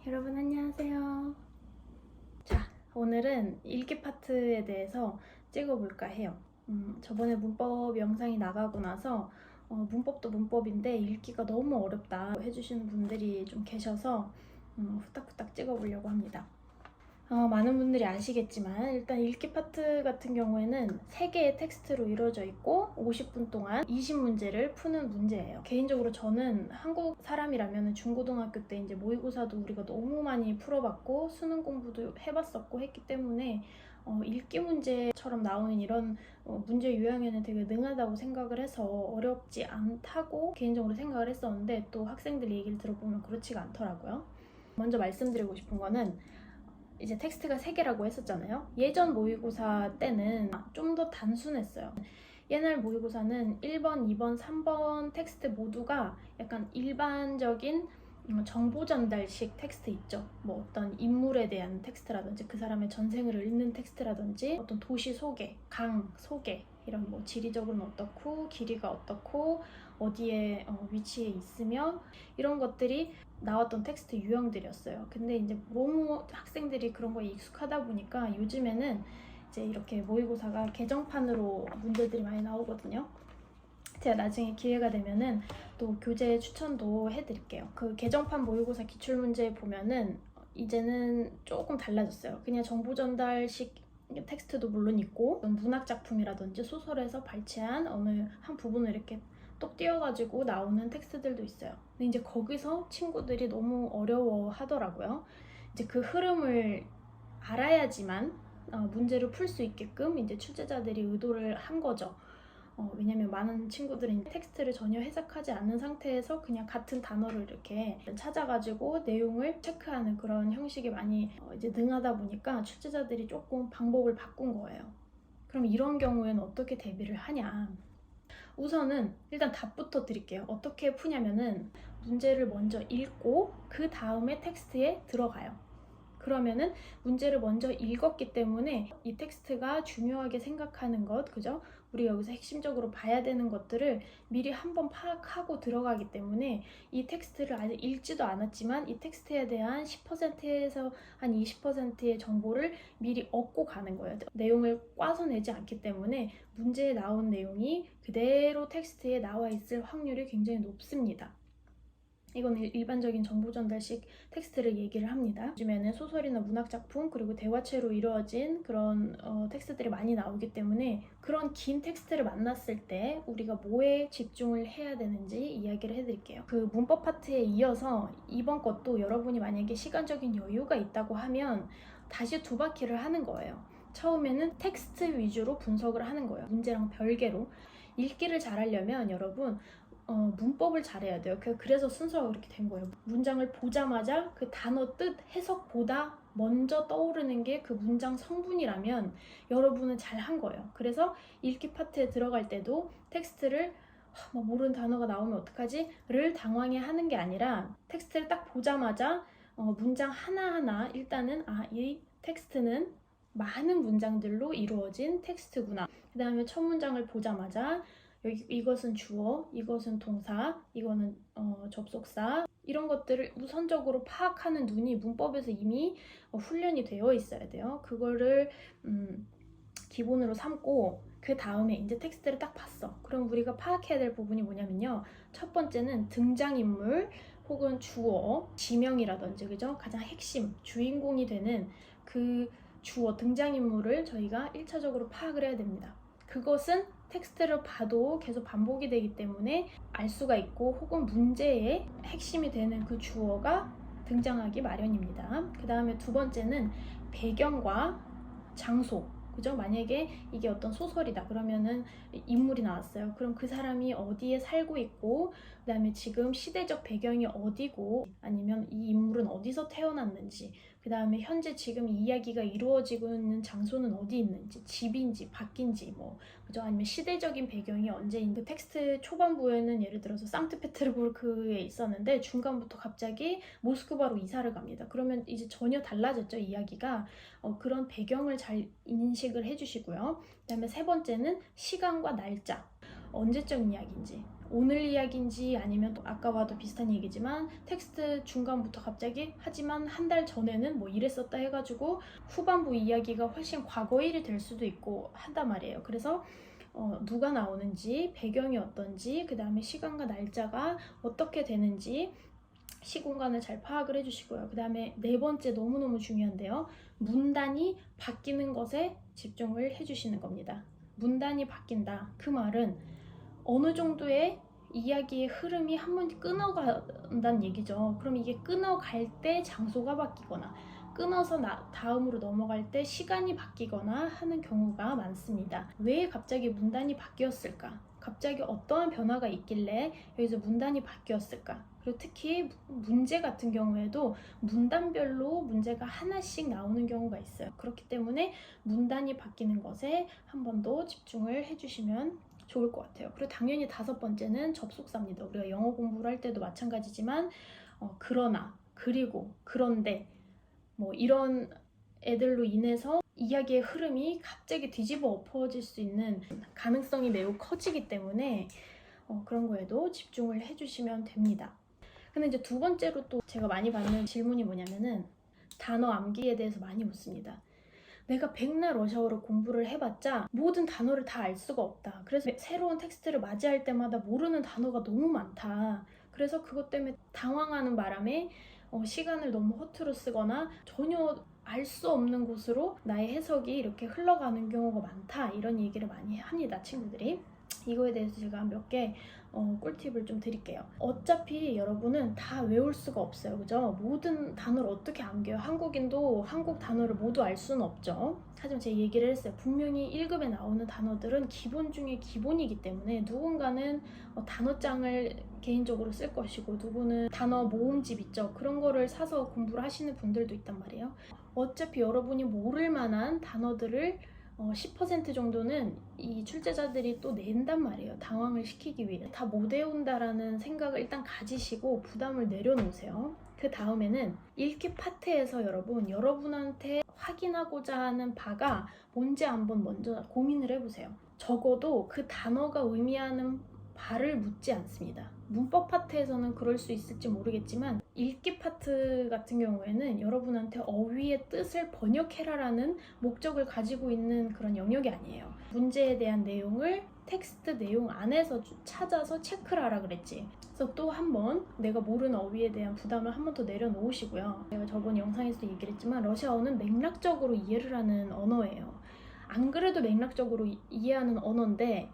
여러분 안녕하세요. 자, 오늘은 읽기 파트에 대해서 찍어볼까 해요. 저번에 문법 영상이 나가고 나서 문법도 문법인데 읽기가 너무 어렵다 해주시는 분들이 좀 계셔서 후딱후딱 찍어보려고 합니다. 많은 분들이 아시겠지만 일단 읽기 파트 같은 경우에는 3개의 텍스트로 이루어져 있고 50분 동안 20문제를 푸는 문제예요. 개인적으로 저는 한국 사람이라면 중고등학교 때 이제 모의고사도 우리가 너무 많이 풀어봤고 수능 공부도 해봤었고 했기 때문에 읽기 문제처럼 나오는 이런 문제 유형에는 되게 능하다고 생각을 해서 어렵지 않다고 개인적으로 생각을 했었는데 또 학생들 얘기를 들어보면 그렇지가 않더라고요. 먼저 말씀드리고 싶은 거는 이제 텍스트가 3개라고 했었잖아요. 예전 모의고사 때는 좀 더 단순했어요. 옛날 모의고사는 1번, 2번, 3번 텍스트 모두가 약간 일반적인 정보 전달식 텍스트 있죠. 뭐 어떤 인물에 대한 텍스트라든지 그 사람의 전생을 읽는 텍스트라든지 어떤 도시 소개, 강 소개 이런 뭐 지리적으로는 어떻고 길이가 어떻고 어디에 위치에 있으며 이런 것들이 나왔던 텍스트 유형들이었어요. 근데 이제 너무 학생들이 그런 거에 익숙하다 보니까 요즘에는 이제 이렇게 모의고사가 개정판으로 문제들이 많이 나오거든요. 제가 나중에 기회가 되면은 또 교재 추천도 해드릴게요. 그 개정판 모의고사 기출문제 보면은 이제는 조금 달라졌어요. 그냥 정보 전달식 텍스트도 물론 있고 문학 작품이라든지 소설에서 발췌한 어느 한 부분을 이렇게 똑 띄어가지고 나오는 텍스트들도 있어요. 근데 이제 거기서 친구들이 너무 어려워 하더라고요. 이제 그 흐름을 알아야지만 문제를 풀 수 있게끔 이제 출제자들이 의도를 한 거죠. 왜냐면 많은 친구들이 텍스트를 전혀 해석하지 않는 상태에서 그냥 같은 단어를 이렇게 찾아가지고 내용을 체크하는 그런 형식이 많이 이제 능하다 보니까 출제자들이 조금 방법을 바꾼 거예요. 그럼 이런 경우에는 어떻게 대비를 하냐? 우선은 일단 답부터 드릴게요. 어떻게 푸냐면은 문제를 먼저 읽고 그 다음에 텍스트에 들어가요. 그러면은 문제를 먼저 읽었기 때문에 이 텍스트가 중요하게 생각하는 것, 그죠? 우리 여기서 핵심적으로 봐야 되는 것들을 미리 한번 파악하고 들어가기 때문에 이 텍스트를 아직 읽지도 않았지만 이 텍스트에 대한 10%에서 한 20%의 정보를 미리 얻고 가는 거예요. 내용을 꽈서 내지 않기 때문에 문제에 나온 내용이 그대로 텍스트에 나와 있을 확률이 굉장히 높습니다. 이건 일반적인 정보 전달식 텍스트를 얘기를 합니다. 요즘에는 소설이나 문학작품 그리고 대화체로 이루어진 그런 텍스트들이 많이 나오기 때문에 그런 긴 텍스트를 만났을 때 우리가 뭐에 집중을 해야 되는지 이야기를 해드릴게요. 그 문법 파트에 이어서 이번 것도 여러분이 만약에 시간적인 여유가 있다고 하면 다시 2바퀴를 하는 거예요. 처음에는 텍스트 위주로 분석을 하는 거예요. 문제랑 별개로. 읽기를 잘하려면 여러분 문법을 잘해야 돼요. 그래서 순서가 그렇게 된 거예요. 문장을 보자마자 그 단어 뜻 해석보다 먼저 떠오르는 게 그 문장 성분이라면 여러분은 잘한 거예요. 그래서 읽기 파트에 들어갈 때도 텍스트를 모르는 단어가 나오면 어떡하지? 를 당황해 하는 게 아니라 텍스트를 딱 보자마자 문장 하나하나 일단은 이 텍스트는 많은 문장들로 이루어진 텍스트구나. 그 다음에 첫 문장을 보자마자 이것은 주어, 이것은 동사, 이거는 접속사 이런 것들을 우선적으로 파악하는 눈이 문법에서 이미 훈련이 되어 있어야 돼요. 그거를 기본으로 삼고 그 다음에 이제 텍스트를 딱 봤어. 그럼 우리가 파악해야 될 부분이 뭐냐면요. 첫 번째는 등장인물 혹은 주어, 지명이라든지 그죠? 가장 핵심, 주인공이 되는 그 주어, 등장인물을 저희가 1차적으로 파악을 해야 됩니다. 그것은 텍스트를 봐도 계속 반복이 되기 때문에 알 수가 있고 혹은 문제의 핵심이 되는 그 주어가 등장하기 마련입니다. 그 다음에 2번째는 배경과 장소, 그죠? 만약에 이게 어떤 소설이다 그러면은 인물이 나왔어요. 그럼 그 사람이 어디에 살고 있고 그 다음에 지금 시대적 배경이 어디고 아니면 이 인물은 어디서 태어났는지 그 다음에 현재 지금 이 이야기가 이루어지고 있는 장소는 어디 있는지 집인지 밖인지 뭐 그죠? 아니면 시대적인 배경이 언제인지 텍스트 초반부에는 예를 들어서 상트페테르부르크에 있었는데 중간부터 갑자기 모스크바로 이사를 갑니다. 그러면 이제 전혀 달라졌죠 이야기가. 그런 배경을 잘 인식을 해주시고요. 그 다음에 3번째는 시간과 날짜 언제적 이야기인지 오늘 이야기인지 아니면 또 아까와도 비슷한 얘기지만 텍스트 중간부터 갑자기 하지만 한 달 전에는 뭐 이랬었다 해가지고 후반부 이야기가 훨씬 과거 일이 될 수도 있고 한단 말이에요. 그래서 누가 나오는지, 배경이 어떤지, 그 다음에 시간과 날짜가 어떻게 되는지 시공간을 잘 파악을 해주시고요. 그 다음에 네 번째 너무너무 중요한데요. 문단이 바뀌는 것에 집중을 해주시는 겁니다. 문단이 바뀐다. 그 말은 어느 정도의 이야기의 흐름이 한 번 끊어간다는 얘기죠. 그럼 이게 끊어갈 때 장소가 바뀌거나 끊어서 다음으로 넘어갈 때 시간이 바뀌거나 하는 경우가 많습니다. 왜 갑자기 문단이 바뀌었을까? 갑자기 어떠한 변화가 있길래 여기서 문단이 바뀌었을까? 그리고 특히 문제 같은 경우에도 문단별로 문제가 하나씩 나오는 경우가 있어요. 그렇기 때문에 문단이 바뀌는 것에 한 번 더 집중을 해주시면 좋을 것 같아요. 그리고 당연히 다섯 번째는 접속사입니다. 우리가 영어 공부를 할 때도 마찬가지지만 그러나, 그리고, 그런데 뭐 이런 애들로 인해서 이야기의 흐름이 갑자기 뒤집어 엎어질 수 있는 가능성이 매우 커지기 때문에 그런 거에도 집중을 해주시면 됩니다. 근데 이제 두 번째로 또 제가 많이 받는 질문이 뭐냐면은 단어 암기에 대해서 많이 묻습니다. 내가 백날 러시아어로 공부를 해봤자 모든 단어를 다 알 수가 없다. 그래서 새로운 텍스트를 맞이할 때마다 모르는 단어가 너무 많다. 그래서 그것 때문에 당황하는 바람에 시간을 너무 허투루 쓰거나 전혀 알 수 없는 곳으로 나의 해석이 이렇게 흘러가는 경우가 많다. 이런 얘기를 많이 합니다, 친구들이. 이거에 대해서 제가 몇 개 꿀팁을 좀 드릴게요. 어차피 여러분은 다 외울 수가 없어요. 그죠? 모든 단어를 어떻게 암기해요? 한국인도 한국 단어를 모두 알 수는 없죠. 하지만 제가 얘기를 했어요. 분명히 1급에 나오는 단어들은 기본 중에 기본이기 때문에 누군가는 단어장을 개인적으로 쓸 것이고 누구는 단어 모음집 있죠. 그런 거를 사서 공부를 하시는 분들도 있단 말이에요. 어차피 여러분이 모를 만한 단어들을 10% 정도는 이 출제자들이 또 낸단 말이에요. 당황을 시키기 위해. 다 못 외운다라는 생각을 일단 가지시고 부담을 내려놓으세요. 그 다음에는 읽기 파트에서 여러분한테 확인하고자 하는 바가 뭔지 한번 먼저 고민을 해보세요. 적어도 그 단어가 의미하는 바를 묻지 않습니다. 문법 파트에서는 그럴 수 있을지 모르겠지만 읽기 파트 같은 경우에는 여러분한테 어휘의 뜻을 번역해라라는 목적을 가지고 있는 그런 영역이 아니에요. 문제에 대한 내용을 텍스트 내용 안에서 찾아서 체크를 하라 그랬지. 그래서 또 한 번 내가 모르는 어휘에 대한 부담을 한 번 더 내려놓으시고요. 제가 저번 영상에서도 얘기를 했지만 러시아어는 맥락적으로 이해를 하는 언어예요. 안 그래도 맥락적으로 이해하는 언어인데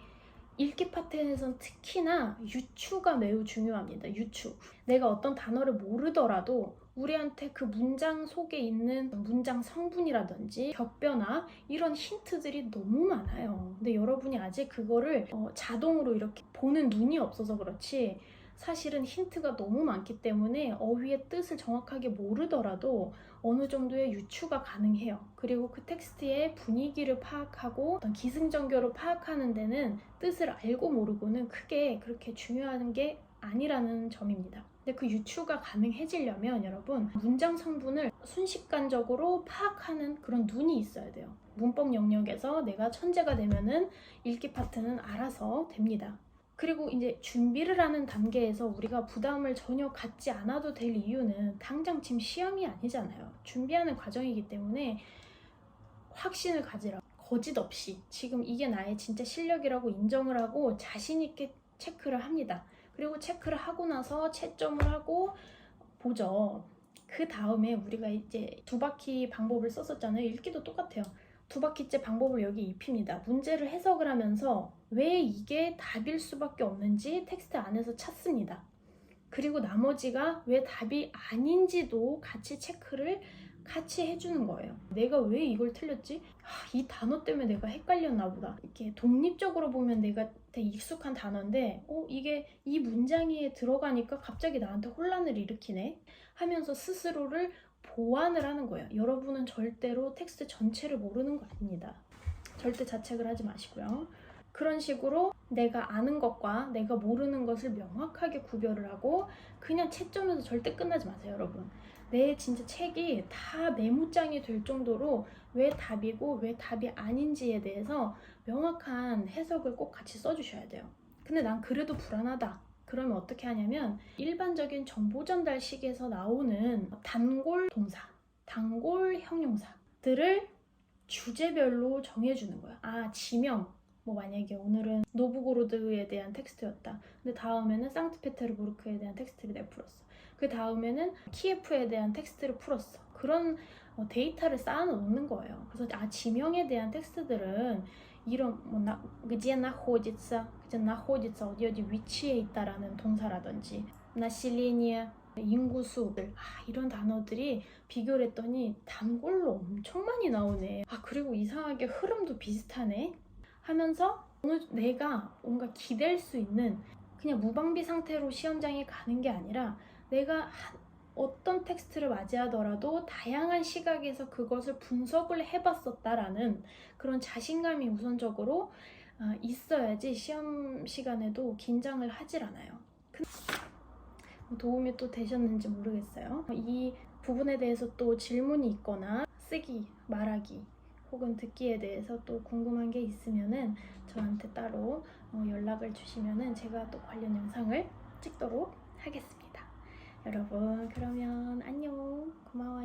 읽기 파트에서는 특히나 유추가 매우 중요합니다. 유추. 내가 어떤 단어를 모르더라도 우리한테 그 문장 속에 있는 문장 성분이라든지 격변화 이런 힌트들이 너무 많아요. 근데 여러분이 아직 그거를 자동으로 이렇게 보는 눈이 없어서 그렇지 사실은 힌트가 너무 많기 때문에 어휘의 뜻을 정확하게 모르더라도 어느 정도의 유추가 가능해요. 그리고 그 텍스트의 분위기를 파악하고 어떤 기승전결을 파악하는 데는 뜻을 알고 모르고는 크게 그렇게 중요한 게 아니라는 점입니다. 근데 그 유추가 가능해지려면 여러분 문장 성분을 순식간적으로 파악하는 그런 눈이 있어야 돼요. 문법 영역에서 내가 천재가 되면은 읽기 파트는 알아서 됩니다. 그리고 이제 준비를 하는 단계에서 우리가 부담을 전혀 갖지 않아도 될 이유는 당장 지금 시험이 아니잖아요. 준비하는 과정이기 때문에 확신을 가지라. 거짓 없이 지금 이게 나의 진짜 실력이라고 인정을 하고 자신 있게 체크를 합니다. 그리고 체크를 하고 나서 채점을 하고 보죠. 그 다음에 우리가 이제 두 바퀴 방법을 썼었잖아요. 읽기도 똑같아요. 두 바퀴째 방법을 여기 입힙니다. 문제를 해석을 하면서 왜 이게 답일 수밖에 없는지 텍스트 안에서 찾습니다. 그리고 나머지가 왜 답이 아닌지도 같이 체크를 같이 해주는 거예요. 내가 왜 이걸 틀렸지? 이 단어 때문에 내가 헷갈렸나 보다. 이렇게 독립적으로 보면 내가 되게 익숙한 단어인데 이게 이 문장에 들어가니까 갑자기 나한테 혼란을 일으키네 하면서 스스로를 보완을 하는 거예요. 여러분은 절대로 텍스트 전체를 모르는 거 아닙니다. 절대 자책을 하지 마시고요. 그런 식으로 내가 아는 것과 내가 모르는 것을 명확하게 구별을 하고 그냥 채점에서 절대 끝나지 마세요, 여러분. 내 진짜 책이 다 메모장이 될 정도로 왜 답이고 왜 답이 아닌지에 대해서 명확한 해석을 꼭 같이 써주셔야 돼요. 근데 난 그래도 불안하다. 그러면 어떻게 하냐면 일반적인 정보 전달식에서 나오는 단골 동사, 단골 형용사들을 주제별로 정해주는 거야. 아, 지명. 뭐 만약에 오늘은 노브고로드에 대한 텍스트였다. 근데 다음에는 상트페테르부르크에 대한 텍스트를 내가 풀었어. 그 다음에는 키예프에 대한 텍스트를 풀었어. 그런 데이터를 쌓아놓는 거예요. 그래서 지명에 대한 텍스트들은 이런 где находится, где находится 어디 위치에 있다라는 동사라든지 население, 인구수 이런 단어들이 비교를 했더니 단골로 엄청 많이 나오네. 그리고 이상하게 흐름도 비슷하네 하면서 내가 뭔가 기댈 수 있는 그냥 무방비 상태로 시험장에 가는 게 아니라 내가 어떤 텍스트를 맞이하더라도 다양한 시각에서 그것을 분석을 해봤었다라는 그런 자신감이 우선적으로 있어야지 시험 시간에도 긴장을 하질 않아요. 도움이 또 되셨는지 모르겠어요. 이 부분에 대해서 또 질문이 있거나 쓰기, 말하기 혹은 듣기에 대해서 또 궁금한 게 있으면은 저한테 따로 연락을 주시면은 제가 또 관련 영상을 찍도록 하겠습니다. 여러분, 그러면 안녕. 고마워요.